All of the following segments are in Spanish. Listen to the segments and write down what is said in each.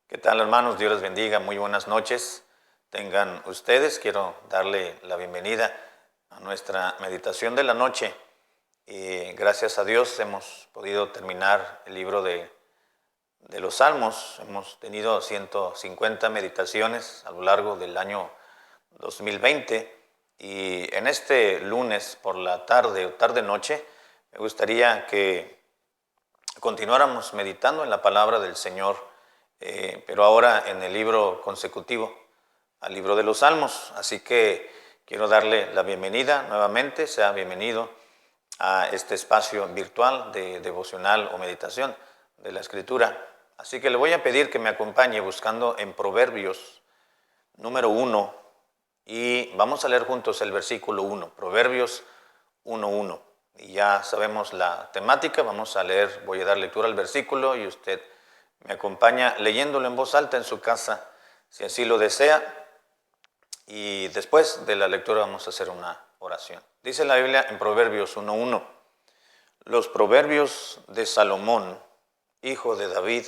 ¿Qué tal, hermanos? Dios les bendiga. Muy buenas noches. Tengan ustedes. Quiero darle la bienvenida a nuestra meditación de la noche. Y gracias a Dios hemos podido terminar el libro de los Salmos. Hemos tenido 150 meditaciones a lo largo del año 2020. Y en este lunes por la tarde o tarde-noche me gustaría que continuáramos meditando en la palabra del Señor, pero ahora en el libro consecutivo al libro de los Salmos. Así que quiero darle la bienvenida nuevamente, sea bienvenido a este espacio virtual de devocional o meditación de la Escritura. Así que le voy a pedir que me acompañe buscando en Proverbios número 1 y vamos a leer juntos el versículo 1, Proverbios 1:1. Y ya sabemos la temática, vamos a leer, voy a dar lectura al versículo y usted me acompaña leyéndolo en voz alta en su casa, si así lo desea, y después de la lectura vamos a hacer una oración. Dice la Biblia en Proverbios 1:1, los proverbios de Salomón, hijo de David,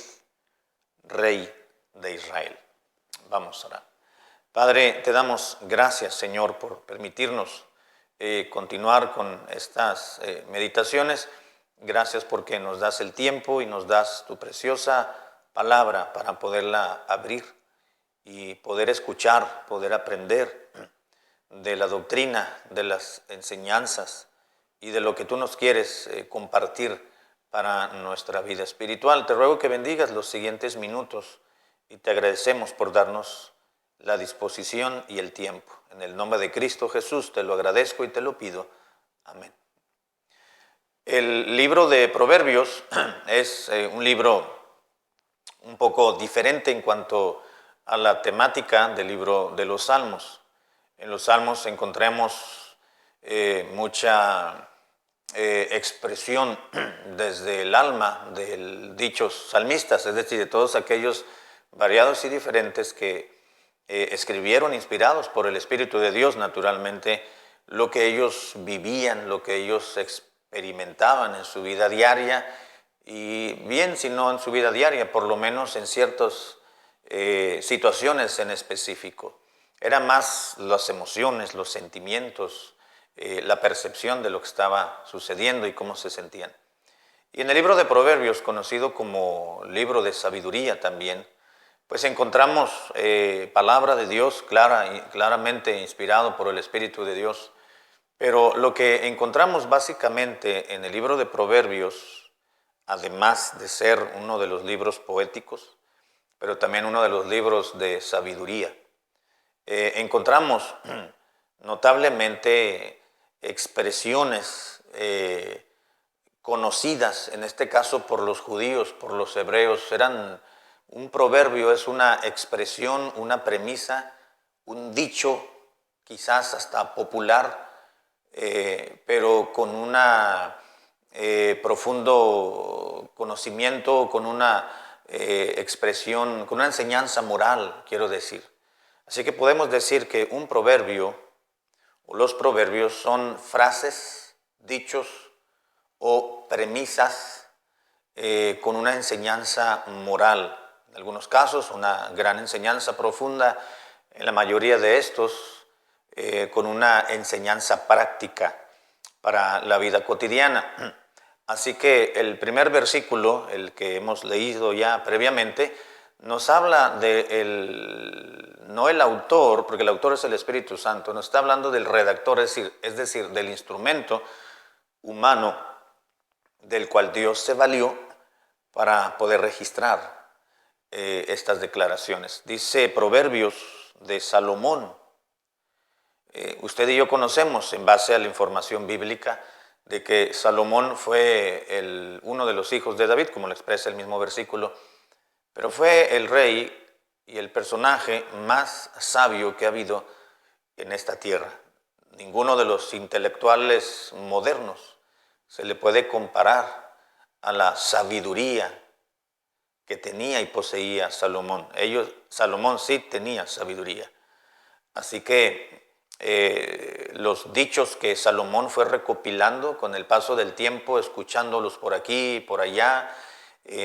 rey de Israel. Vamos a orar. Padre, te damos gracias, Señor, por permitirnos continuar con estas meditaciones. Gracias porque nos das el tiempo y nos das tu preciosa palabra para poderla abrir y poder escuchar, poder aprender de la doctrina, de las enseñanzas y de lo que tú nos quieres compartir para nuestra vida espiritual. Te ruego que bendigas los siguientes minutos y te agradecemos por darnos la disposición y el tiempo. En el nombre de Cristo Jesús te lo agradezco y te lo pido. Amén. El libro de Proverbios es un libro un poco diferente en cuanto a la temática del libro de los Salmos. En los Salmos encontramos mucha expresión desde el alma de dichos salmistas, es decir, de todos aquellos variados y diferentes que escribieron inspirados por el Espíritu de Dios, naturalmente, lo que ellos vivían, lo que ellos experimentaban en su vida diaria, y bien, si no en su vida diaria, por lo menos en ciertas situaciones en específico. Eran más las emociones, los sentimientos, la percepción de lo que estaba sucediendo y cómo se sentían. Y en el libro de Proverbios, conocido como libro de sabiduría también, pues encontramos palabra de Dios claramente inspirado por el Espíritu de Dios. Pero lo que encontramos básicamente en el libro de Proverbios, además de ser uno de los libros poéticos, pero también uno de los libros de sabiduría, encontramos notablemente expresiones conocidas, en este caso por los judíos, por los hebreos. Un proverbio es una expresión, una premisa, un dicho, quizás hasta popular, pero con un profundo conocimiento, con una expresión, con una enseñanza moral, quiero decir. Así que podemos decir que un proverbio o los proverbios son frases, dichos o premisas con una enseñanza moral. En algunos casos, una gran enseñanza profunda, en la mayoría de estos, con una enseñanza práctica para la vida cotidiana. Así que el primer versículo, el que hemos leído ya previamente, nos habla no el autor, porque el autor es el Espíritu Santo, nos está hablando del redactor, es decir, del instrumento humano del cual Dios se valió para poder registrar estas declaraciones. Dice Proverbios de Salomón. Usted y yo conocemos, en base a la información bíblica, de que Salomón fue uno de los hijos de David, como lo expresa el mismo versículo, pero fue el rey y el personaje más sabio que ha habido en esta tierra. Ninguno de los intelectuales modernos se le puede comparar a la sabiduría que tenía y poseía Salomón. Salomón sí tenía sabiduría. Así que los dichos que Salomón fue recopilando con el paso del tiempo, escuchándolos por aquí y por allá,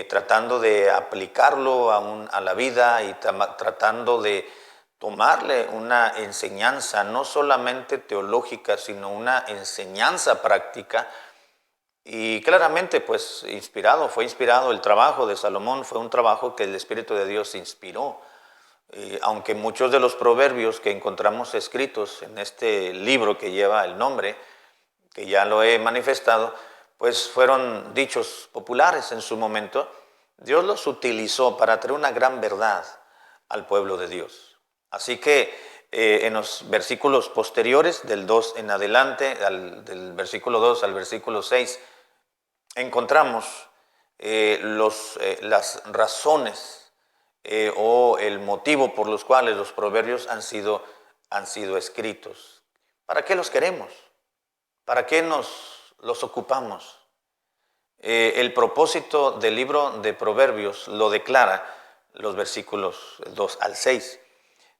tratando de aplicarlo a la vida y tratando de tomarle una enseñanza, no solamente teológica, sino una enseñanza práctica. Y claramente, pues, fue inspirado el trabajo de Salomón, fue un trabajo que el Espíritu de Dios inspiró. Aunque muchos de los proverbios que encontramos escritos en este libro que lleva el nombre, que ya lo he manifestado, pues fueron dichos populares en su momento, Dios los utilizó para traer una gran verdad al pueblo de Dios. Así que en los versículos posteriores, del 2 en adelante, del versículo 2 al versículo 6, encontramos las razones o el motivo por los cuales los proverbios han sido escritos. ¿Para qué los queremos? ¿Para qué los ocupamos? El propósito del libro de Proverbios lo declara los versículos 2 al 6.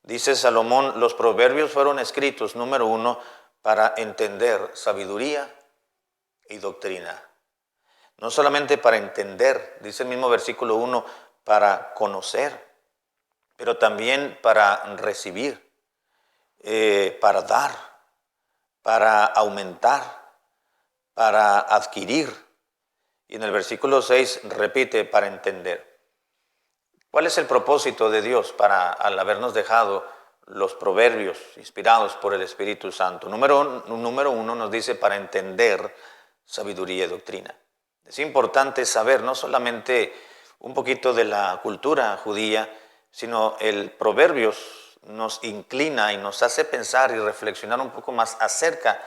Dice Salomón, los proverbios fueron escritos, número 1, para entender sabiduría y doctrina. No solamente para entender, dice el mismo versículo 1, para conocer, pero también para recibir, para dar, para aumentar, para adquirir. Y en el versículo 6 repite, para entender. ¿Cuál es el propósito de Dios al habernos dejado los proverbios inspirados por el Espíritu Santo? Número 1 nos dice para entender sabiduría y doctrina. Es importante saber no solamente un poquito de la cultura judía, sino el Proverbios nos inclina y nos hace pensar y reflexionar un poco más acerca,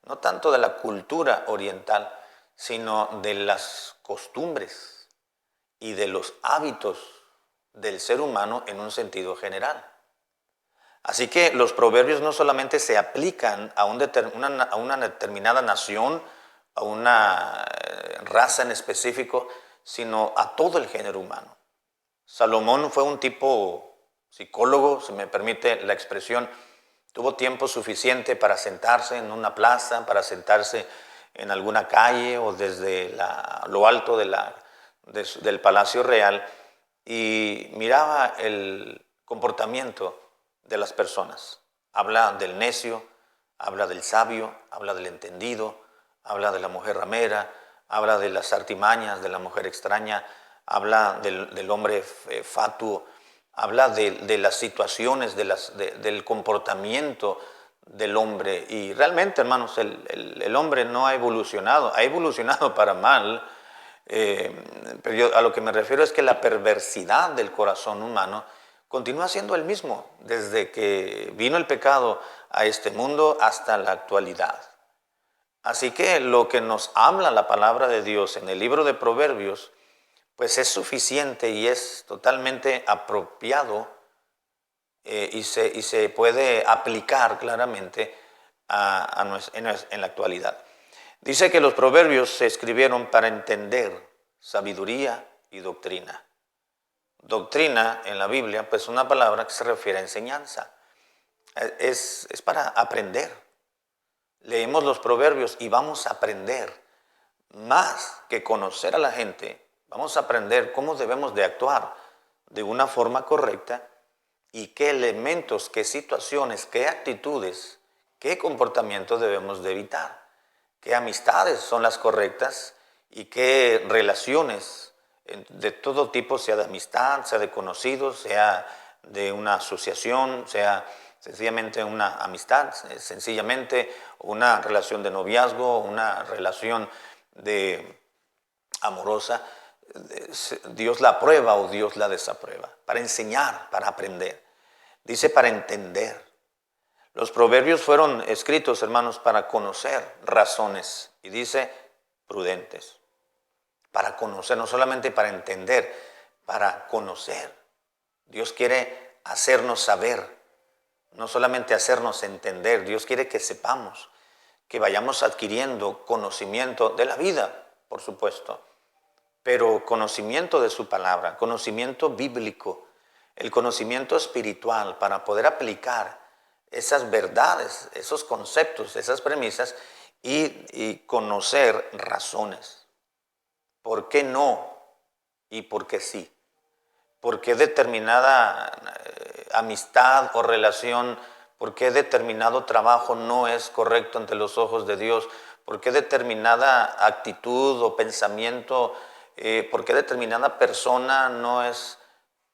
no tanto de la cultura oriental, sino de las costumbres y de los hábitos del ser humano en un sentido general. Así que los proverbios no solamente se aplican a una determinada nación, a una raza en específico, sino a todo el género humano. Salomón fue un tipo psicólogo, si me permite la expresión, tuvo tiempo suficiente para sentarse en una plaza, para sentarse en alguna calle o desde lo alto del Palacio Real y miraba el comportamiento de las personas. Habla del necio, habla del sabio, habla del entendido, habla de la mujer ramera, habla de las artimañas de la mujer extraña, habla del hombre fatuo, habla de las situaciones, del comportamiento del hombre. Y realmente, hermanos, el hombre no ha evolucionado para mal. Pero yo a lo que me refiero es que la perversidad del corazón humano continúa siendo el mismo desde que vino el pecado a este mundo hasta la actualidad. Así que lo que nos habla la palabra de Dios en el libro de Proverbios, pues es suficiente y es totalmente apropiado y se puede aplicar claramente en la actualidad. Dice que los proverbios se escribieron para entender sabiduría y doctrina. Doctrina en la Biblia, pues es una palabra que se refiere a enseñanza. Es para aprender. Leemos los proverbios y vamos a aprender más que conocer a la gente. Vamos a aprender cómo debemos de actuar de una forma correcta y qué elementos, qué situaciones, qué actitudes, qué comportamientos debemos de evitar, qué amistades son las correctas y qué relaciones de todo tipo, sea de amistad, sea de conocidos, sea de una asociación, sea sencillamente una amistad, sencillamente una relación de noviazgo, una relación amorosa. Dios la aprueba o Dios la desaprueba, para enseñar, para aprender. Dice para entender. Los proverbios fueron escritos, hermanos, para conocer razones, y dice prudentes. Para conocer, no solamente para entender, para conocer. Dios quiere hacernos saber, no solamente hacernos entender. Dios quiere que sepamos, que vayamos adquiriendo conocimiento de la vida, por supuesto, pero conocimiento de su palabra, conocimiento bíblico, el conocimiento espiritual para poder aplicar esas verdades, esos conceptos, esas premisas y conocer razones. ¿Por qué no? y porque sí. ¿Por qué determinada amistad o relación, por qué determinado trabajo no es correcto ante los ojos de Dios? ¿Por qué determinada actitud o pensamiento, por qué determinada persona no es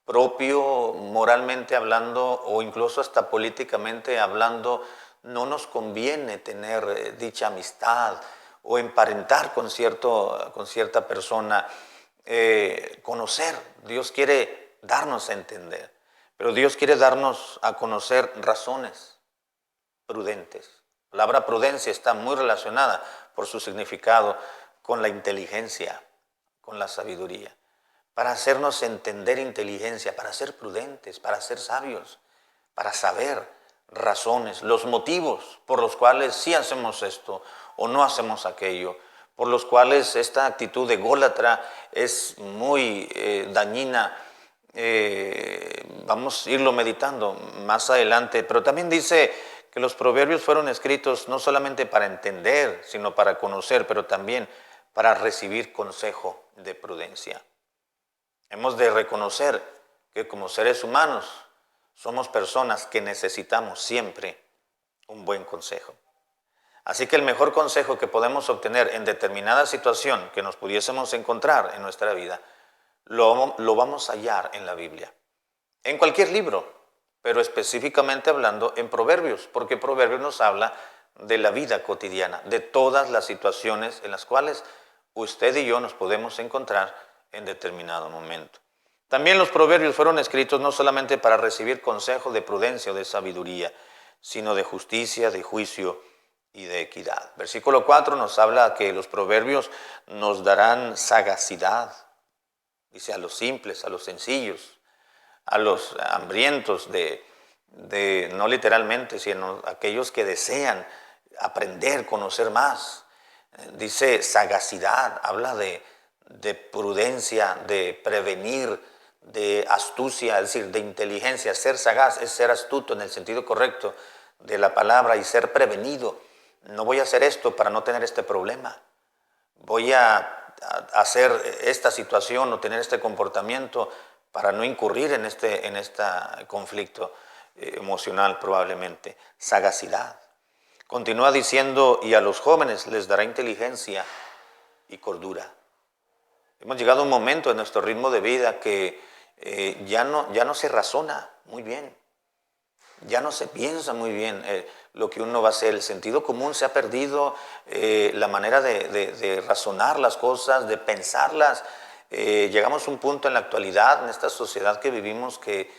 propio moralmente hablando o incluso hasta políticamente hablando? No nos conviene tener dicha amistad o emparentar con cierta persona. Conocer, Dios quiere darnos a entender, pero Dios quiere darnos a conocer razones prudentes. La palabra prudencia está muy relacionada por su significado con la inteligencia, con la sabiduría. Para hacernos entender inteligencia, para ser prudentes, para ser sabios, para saber razones, los motivos por los cuales sí hacemos esto o no hacemos aquello, por los cuales esta actitud ególatra es muy dañina. Vamos a irlo meditando más adelante, pero también dice que los proverbios fueron escritos no solamente para entender, sino para conocer, pero también para recibir consejo de prudencia. Hemos de reconocer que como seres humanos somos personas que necesitamos siempre un buen consejo. Así que el mejor consejo que podemos obtener en determinada situación que nos pudiésemos encontrar en nuestra vida, lo vamos a hallar en la Biblia. En cualquier libro, pero específicamente hablando en Proverbios, porque Proverbios nos habla de la vida cotidiana, de todas las situaciones en las cuales usted y yo nos podemos encontrar en determinado momento. También los proverbios fueron escritos no solamente para recibir consejo de prudencia o de sabiduría, sino de justicia, de juicio y de equidad. Versículo 4 nos habla que los proverbios nos darán sagacidad. Dice a los simples, a los sencillos, a los hambrientos no literalmente, sino aquellos que desean aprender, conocer más. Dice sagacidad, habla de prudencia, de prevenir, de astucia, es decir, de inteligencia. Ser sagaz es ser astuto en el sentido correcto de la palabra y ser prevenido. No voy a hacer esto para no tener este problema. Voy a hacer esta situación o tener este comportamiento para no incurrir en este conflicto emocional probablemente. Sagacidad. Continúa diciendo, y a los jóvenes les dará inteligencia y cordura. Hemos llegado a un momento en nuestro ritmo de vida que ya no se razona muy bien, ya no se piensa muy bien lo que uno va a hacer. El sentido común se ha perdido, la manera de razonar las cosas, de pensarlas. Llegamos a un punto en la actualidad, en esta sociedad que vivimos, que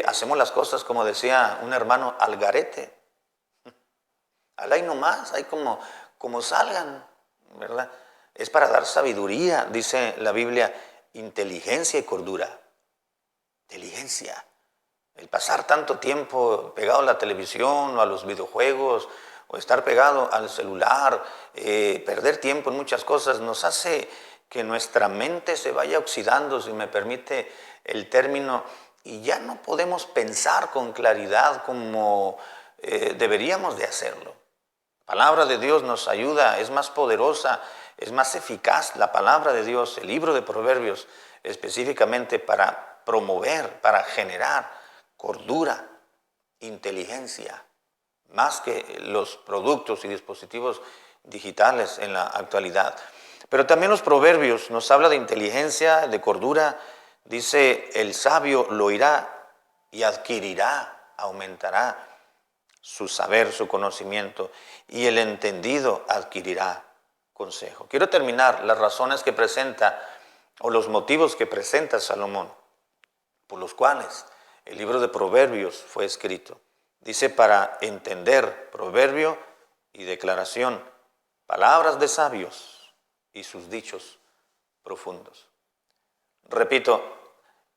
hacemos las cosas, como decía un hermano, al garete. Al ahí nomás, ahí como salgan, ¿verdad? Es para dar sabiduría, dice la Biblia, inteligencia y cordura. Inteligencia. El pasar tanto tiempo pegado a la televisión o a los videojuegos o estar pegado al celular, perder tiempo en muchas cosas, nos hace que nuestra mente se vaya oxidando, si me permite el término, y ya no podemos pensar con claridad como deberíamos de hacerlo. La palabra de Dios nos ayuda, es más poderosa, es más eficaz la palabra de Dios, el libro de Proverbios, específicamente para promover, para generar cordura, inteligencia, más que los productos y dispositivos digitales en la actualidad. Pero también los proverbios nos habla de inteligencia, de cordura. Dice, el sabio lo oirá y adquirirá, aumentará su saber, su conocimiento, y el entendido adquirirá consejo. Quiero terminar las razones que presenta o los motivos que presenta Salomón por los cuales el libro de Proverbios fue escrito. Dice, para entender proverbio y declaración, palabras de sabios y sus dichos profundos. Repito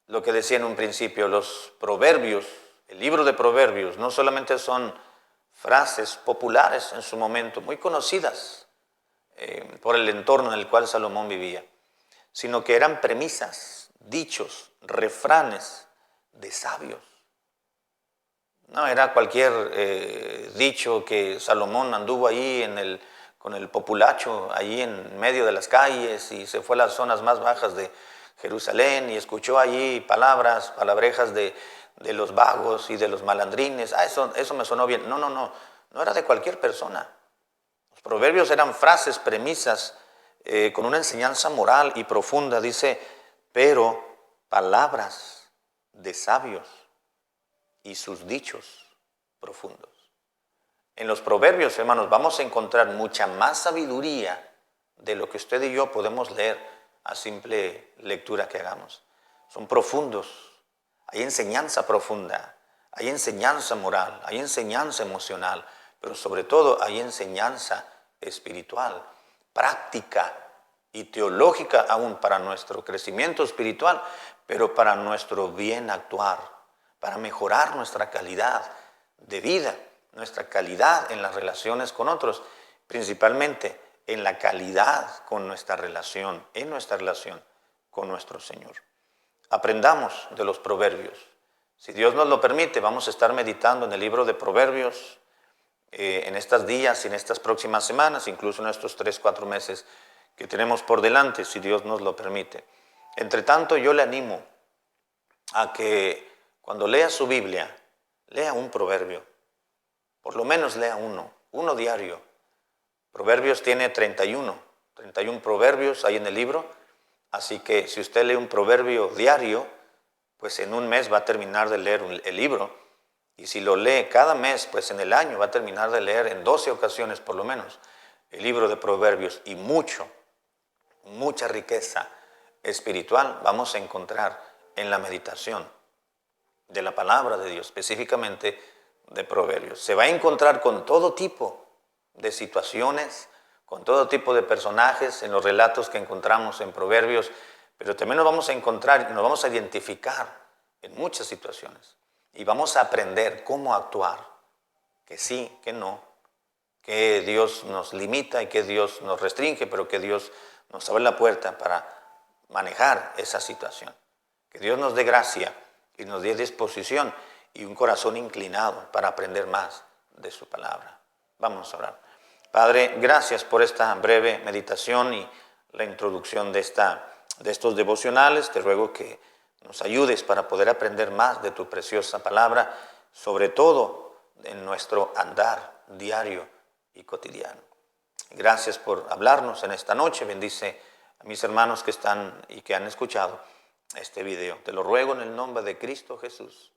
lo que decía en un principio, los proverbios, el libro de Proverbios, no solamente son frases populares en su momento, muy conocidas por el entorno en el cual Salomón vivía, sino que eran premisas, dichos, refranes de sabios. No era cualquier dicho que Salomón anduvo ahí con el populacho, ahí en medio de las calles y se fue a las zonas más bajas Jerusalén y escuchó allí palabrejas de los vagos y de los malandrines. Eso me sonó bien. No era de cualquier persona. Los proverbios eran frases, premisas, con una enseñanza moral y profunda. Dice, pero palabras de sabios y sus dichos profundos. En los proverbios, hermanos, vamos a encontrar mucha más sabiduría de lo que usted y yo podemos leer a simple lectura que hagamos. Son profundos, hay enseñanza profunda, hay enseñanza moral, hay enseñanza emocional, pero sobre todo hay enseñanza espiritual, práctica y teológica aún para nuestro crecimiento espiritual, pero para nuestro bien actuar, para mejorar nuestra calidad de vida, nuestra calidad en las relaciones con otros, principalmente en la calidad con nuestra relación, en nuestra relación con nuestro Señor. Aprendamos de los proverbios. Si Dios nos lo permite, vamos a estar meditando en el libro de Proverbios en estos días y en estas próximas semanas, incluso en estos 3-4 meses que tenemos por delante, si Dios nos lo permite. Entre tanto, yo le animo a que cuando lea su Biblia, lea un proverbio. Por lo menos lea uno diario. Proverbios tiene 31 proverbios hay en el libro, así que si usted lee un proverbio diario, pues en un mes va a terminar de leer el libro, y si lo lee cada mes, pues en el año va a terminar de leer en 12 ocasiones por lo menos el libro de Proverbios, y mucha riqueza espiritual vamos a encontrar en la meditación de la palabra de Dios, específicamente de Proverbios. Se va a encontrar con todo tipo de situaciones, con todo tipo de personajes en los relatos que encontramos en Proverbios, pero también nos vamos a encontrar, nos vamos a identificar en muchas situaciones y vamos a aprender cómo actuar, que sí, que no, que Dios nos limita y que Dios nos restringe, pero que Dios nos abre la puerta para manejar esa situación. Que Dios nos dé gracia y nos dé disposición y un corazón inclinado para aprender más de su palabra. Vamos a orar. Padre, gracias por esta breve meditación y la introducción de estos devocionales. Te ruego que nos ayudes para poder aprender más de tu preciosa palabra, sobre todo en nuestro andar diario y cotidiano. Gracias por hablarnos en esta noche. Bendice a mis hermanos que están y que han escuchado este video. Te lo ruego en el nombre de Cristo Jesús.